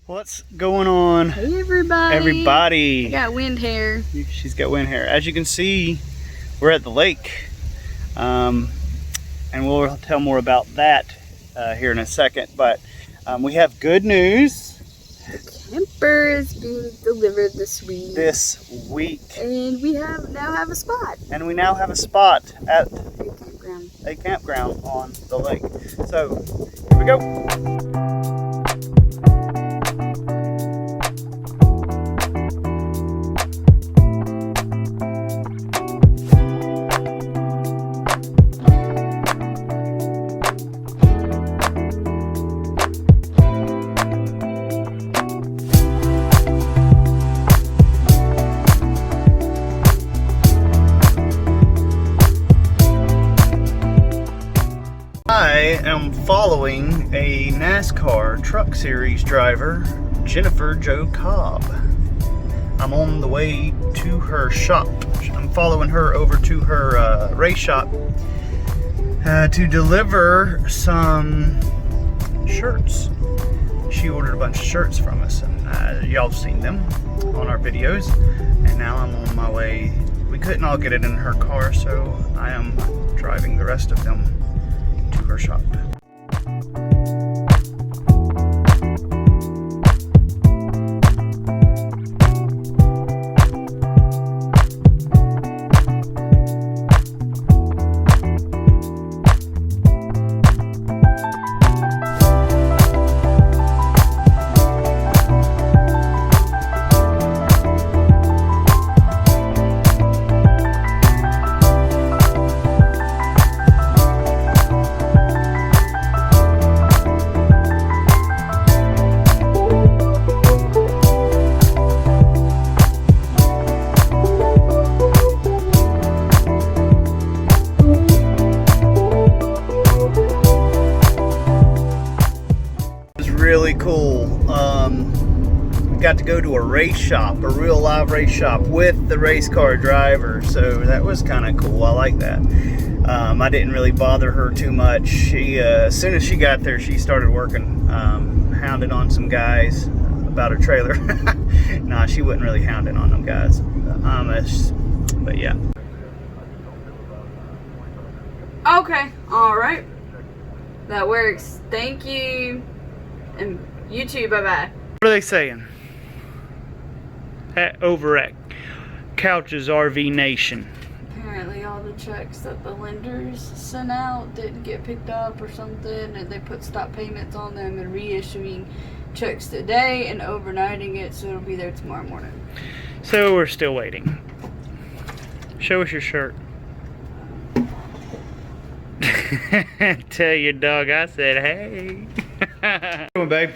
What's going on? Hey everybody! Everybody! I got wind hair. She's got wind hair. As you can see, we're at the lake. And we'll tell more about that here in a second. But we have good news. Camper is being delivered this week. And we now have a spot. And we now have a spot at A campground. A campground on the lake. So, here we go. I am following a NASCAR Truck Series driver, Jennifer Jo Cobb. I'm on the way to her shop. I'm following her over to her race shop to deliver some shirts. She ordered a bunch of shirts from us, and y'all have seen them on our videos. And now I'm on my way. We couldn't all get it in her car, so I am driving the rest of them to her shop. Really cool. We got to go to a race shop, a real live race shop with the race car driver, so that was kind of cool. I like that. I didn't really bother her too much. She as soon as she got there, she started working, hounding on some guys about her trailer. Nah, she wasn't really hounding on them guys, but yeah. Okay, alright. That works. Thank you. And you too, bye-bye. What are they saying? Over at Couch's RV Nation. Apparently all the checks that the lenders sent out didn't get picked up or something, and they put stop payments on them and reissuing checks today and overnighting it, so it'll be there tomorrow morning. So we're still waiting. Show us your shirt. Tell your dog I said hey. Come on, babe.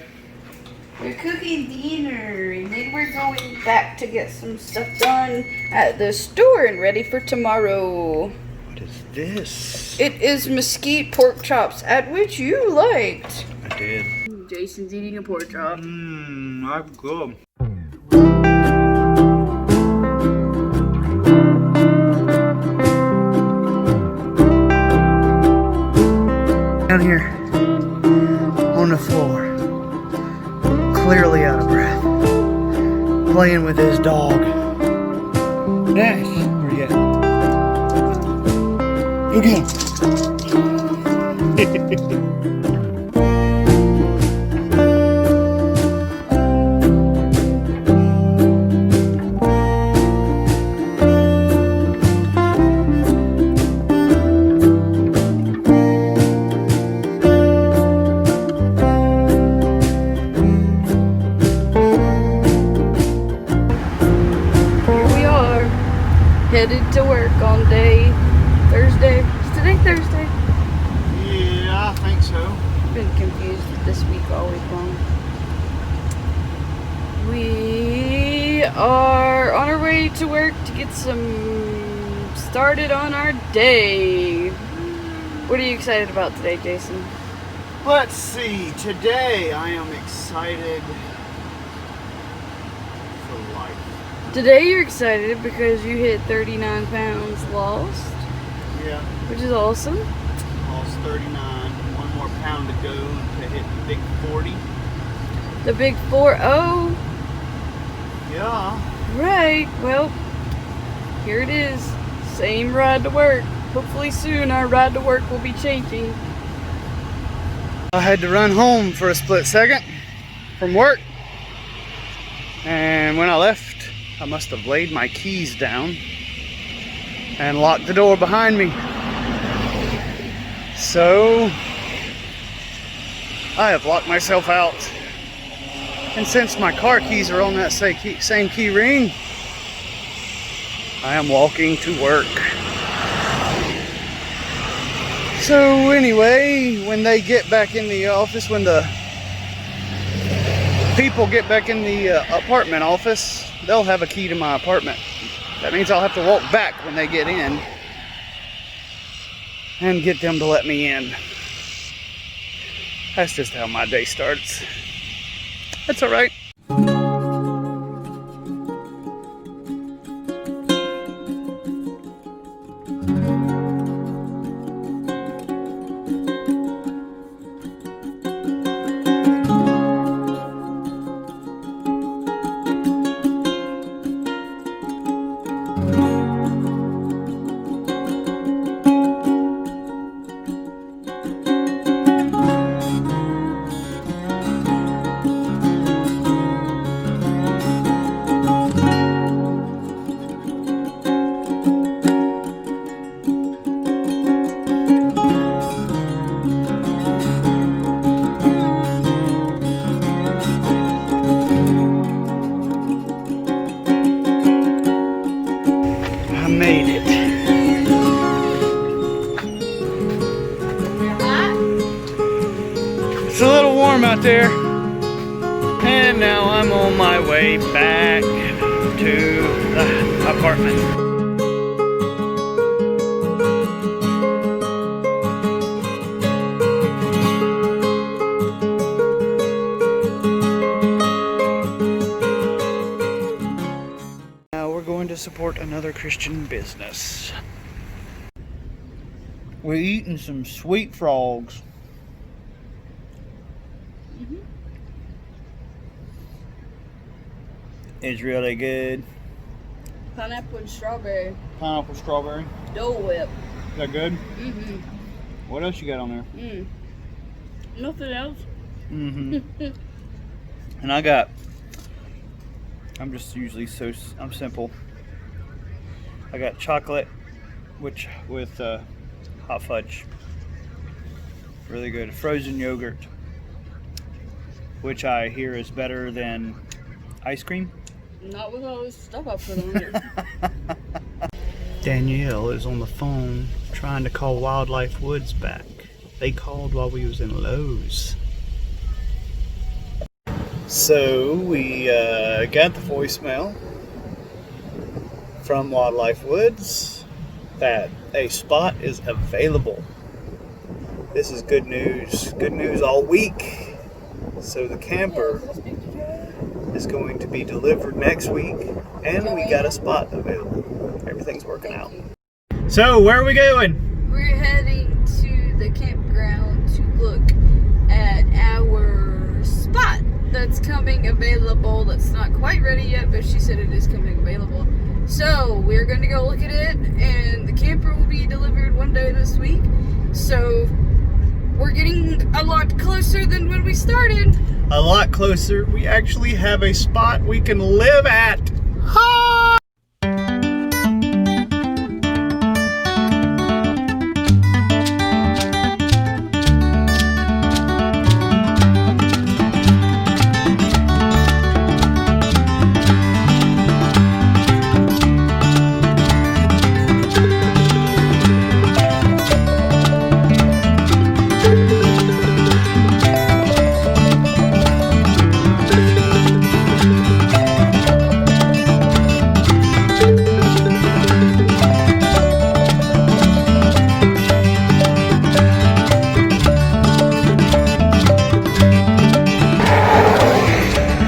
We're cooking dinner, and then we're going back to get some stuff done at the store and ready for tomorrow. What is this? It is mesquite pork chops, at which you liked. I did. Jason's eating a pork chop. I'm good. Down here on the floor, clearly out of breath, playing with his dog. Dash, where you at? Okay. Headed to work on Thursday. Is today Thursday? Yeah, I think so. Been confused with this week all week long. We are on our way to work to get some started on our day. What are you excited about today, Jason? Let's see. Today I am excited for life. Today you're excited because you hit 39 pounds lost. Yeah. Which is awesome. Lost 39. One more pound to go to hit the big 40. The big 4-0. Yeah. Right. Well, here it is. Same ride to work. Hopefully soon our ride to work will be changing. I had to run home for a split second from work. And when I left, I must have laid my keys down and locked the door behind me. So I have locked myself out. And since my car keys are on that same key ring, I am walking to work. So anyway, when they get back in the office, when the people get back in the apartment office, they'll have a key to my apartment. That means I'll have to walk back when they get in and get them to let me in. That's just how my day starts. That's all right. I made it. It's a little warm out there. And now I'm on my way back to the apartment. To support another Christian business. We're eating some sweet frogs. It's really good. Pineapple and strawberry. Pineapple strawberry. Dole Whip. Is that good? What else you got on there? Nothing else. And I'm just usually I'm simple. I got chocolate, with hot fudge. Really good. Frozen yogurt, which I hear is better than ice cream. Not with all this stuff I put on there. Danielle is on the phone trying to call Wildlife Woods back. They called while we was in Lowe's. So we got the voicemail from Wildlife Woods that a spot is available. This is good news. Good news all week. So the camper is going to be delivered next week, and we got a spot available. Everything's working out. So where are we going? We're heading to the campground to look at our spot that's coming available. That's not quite ready yet, but she said it is coming available. So we're going to go look at it, and the camper will be delivered one day this week. So we're getting a lot closer than when we started. A lot closer. We actually have a spot we can live at. Ha!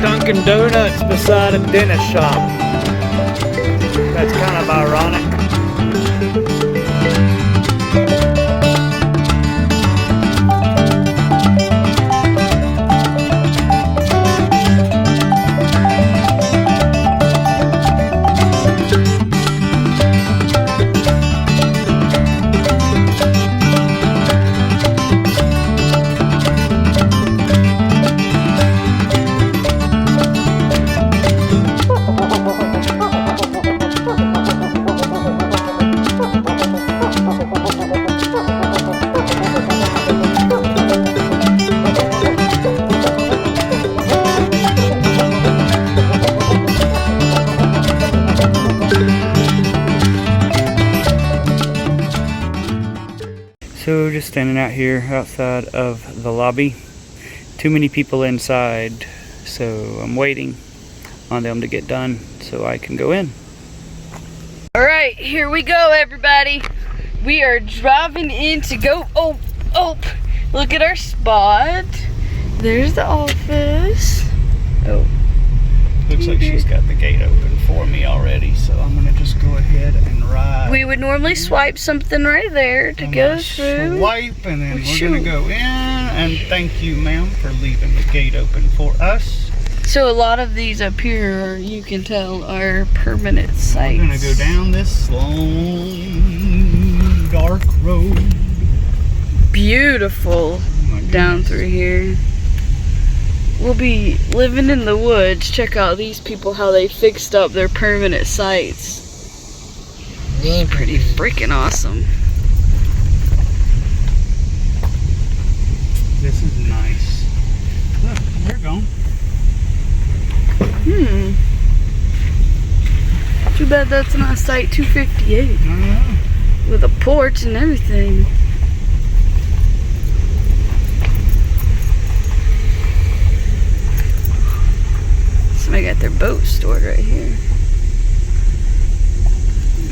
Dunkin' Donuts beside a dentist shop. That's kind of ironic. standing out here outside of the lobby. Too many people inside, so I'm waiting on them to get done so I can go in. All right, here we go, everybody. We are driving in to go. Oh, look at our spot. There's the office. Oh. Looks like she's got the gate open for me already, so I'm gonna just go ahead and ride. We would normally swipe something right there to go through. Swipe, and then we're gonna go in. And thank you, ma'am, for leaving the gate open for us. So a lot of these up here, you can tell, are permanent sites. We're gonna go down this long, dark road. Beautiful down through here. We'll be living in the woods. Check out these people, how they fixed up their permanent sites. It's pretty freaking awesome. This is nice. Look, we're going. Too bad that's not site 258. With a porch and everything. Somebody got their boat stored right here.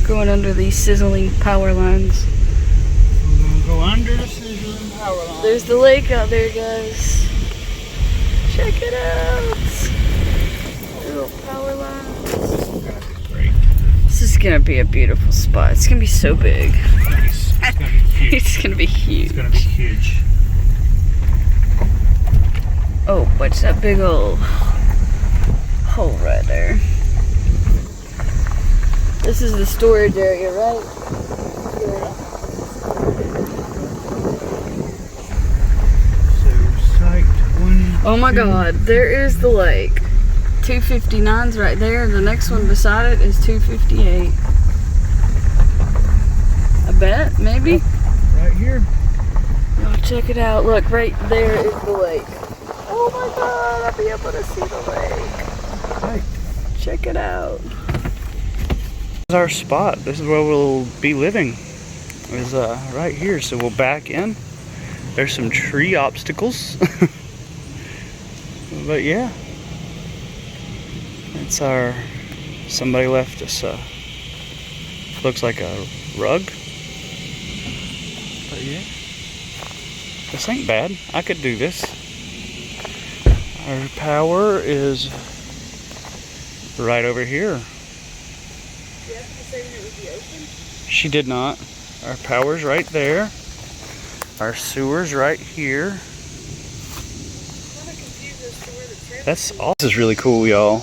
Going under these sizzling power lines. We're gonna go under the sizzling power line. There's the lake out there, guys. Check it out. Little power lines. This is gonna be great. This is gonna be a beautiful spot. It's gonna be so big. It's gonna be huge. It's gonna be huge. It's gonna be huge. Oh, what's that big old hole right there? This is the storage area, right? Yeah. So, site 20. Oh my God, there is the lake. 259's right there. The next one beside it is 258. I bet, maybe. Right here. Y'all check it out. Look, right there is the lake. Oh my God, I'll be able to see the lake. Right. Check it out. This is our spot. This is where we'll be living. Is right here. So we'll back in. There's some tree obstacles. But yeah. It's our, somebody left us looks like a rug. But yeah. This ain't bad. I could do this. Our power is right over here. She did not. Our power's right there. Our sewer's right here. That's all. This is really cool, y'all.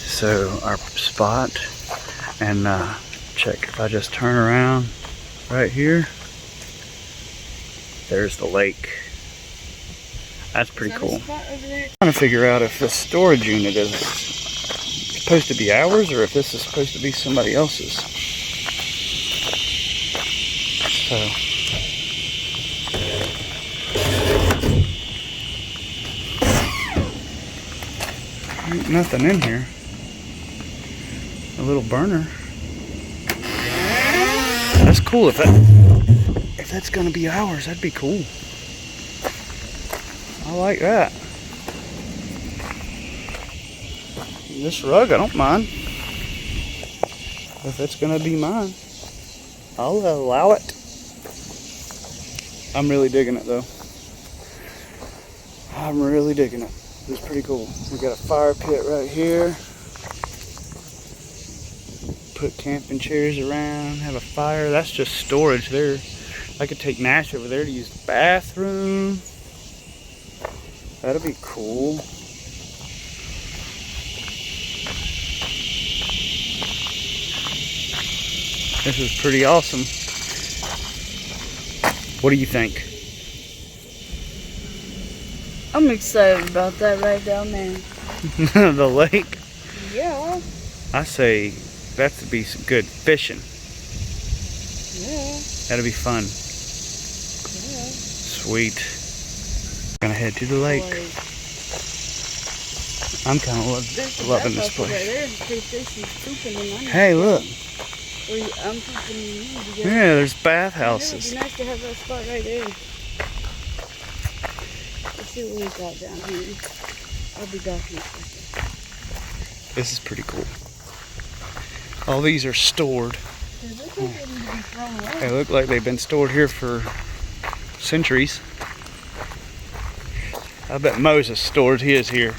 So our spot, and check, if I just turn around right here, there's the lake. That's pretty cool. I'm trying to figure out if this storage unit is supposed to be ours or if this is supposed to be somebody else's. So ain't nothing in here. A little burner. That's cool. If that's gonna be ours, that'd be cool. I like that. This rug, I don't mind. If it's gonna be mine, I'll allow it. I'm really digging it though. I'm really digging it. It's pretty cool. We got a fire pit right here. Put camping chairs around, have a fire. That's just storage there. I could take Nash over there to use the bathroom. That'll be cool. This is pretty awesome. What do you think? I'm excited about that right down there. The lake? Yeah. I say that to be some good fishing. Yeah. That'll be fun. Yeah. Sweet. Gonna head to the lake. I'm kind of loving this place. Right there, in case there's some pooping in there. Hey, look. I'm thinking you need to go. Yeah, there's It would bathhouses. be nice to have that spot right there. Let's see what we got down here. I'll be back in a second. This is pretty cool. All these are stored. They look like they need to be thrown away. They look like they've been stored here for centuries. I bet Moses stored his here.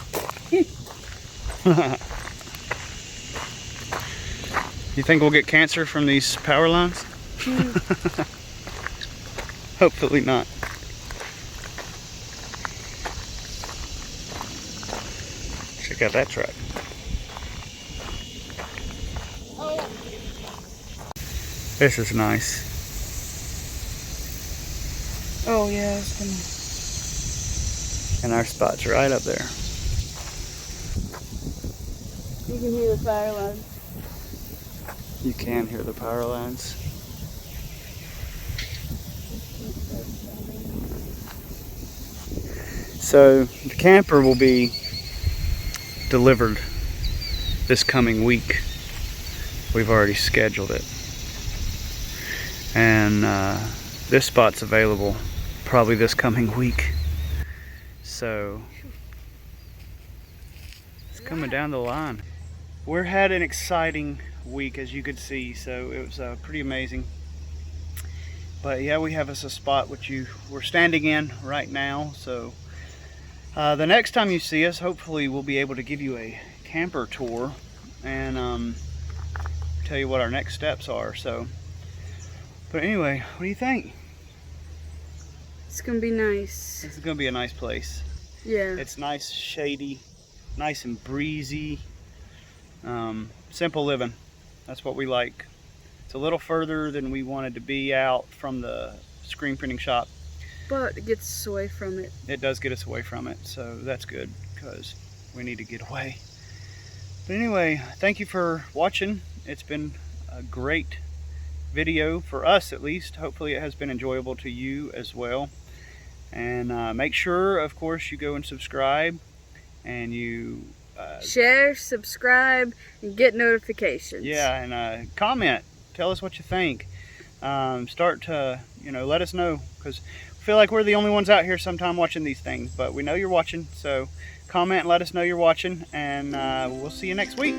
You think we'll get cancer from these power lines? Hopefully not. Check out that truck. Oh, This is nice. oh yeah, it's gonna. And our spot's right up there. You can hear the fire alarm. You can hear the power lines. So the camper will be delivered this coming week. We've already scheduled it. And this spot's available probably this coming week. So it's coming down the line. We're had an exciting week, as you could see, so it was pretty amazing. But yeah, we have us a spot which we're standing in right now. So the next time you see us, hopefully we'll be able to give you a camper tour and tell you what our next steps are. So, but anyway, what do you think? It's gonna be nice. This is gonna be a nice place. Yeah. It's nice, shady, nice and breezy. Simple living. That's what we like. It's a little further than we wanted to be out from the screen printing shop. But it gets us away from it. It does get us away from it, so that's good because we need to get away. But anyway, thank you for watching. It's been a great video for us, at least. Hopefully it has been enjoyable to you as well. And make sure, of course, you go and subscribe and you share, subscribe, and get notifications. yeah, and comment. Tell us what you think. Start to, let us know, because we feel like we're the only ones out here sometime watching these things, but we know you're watching. So comment and let us know you're watching, and we'll see you next week.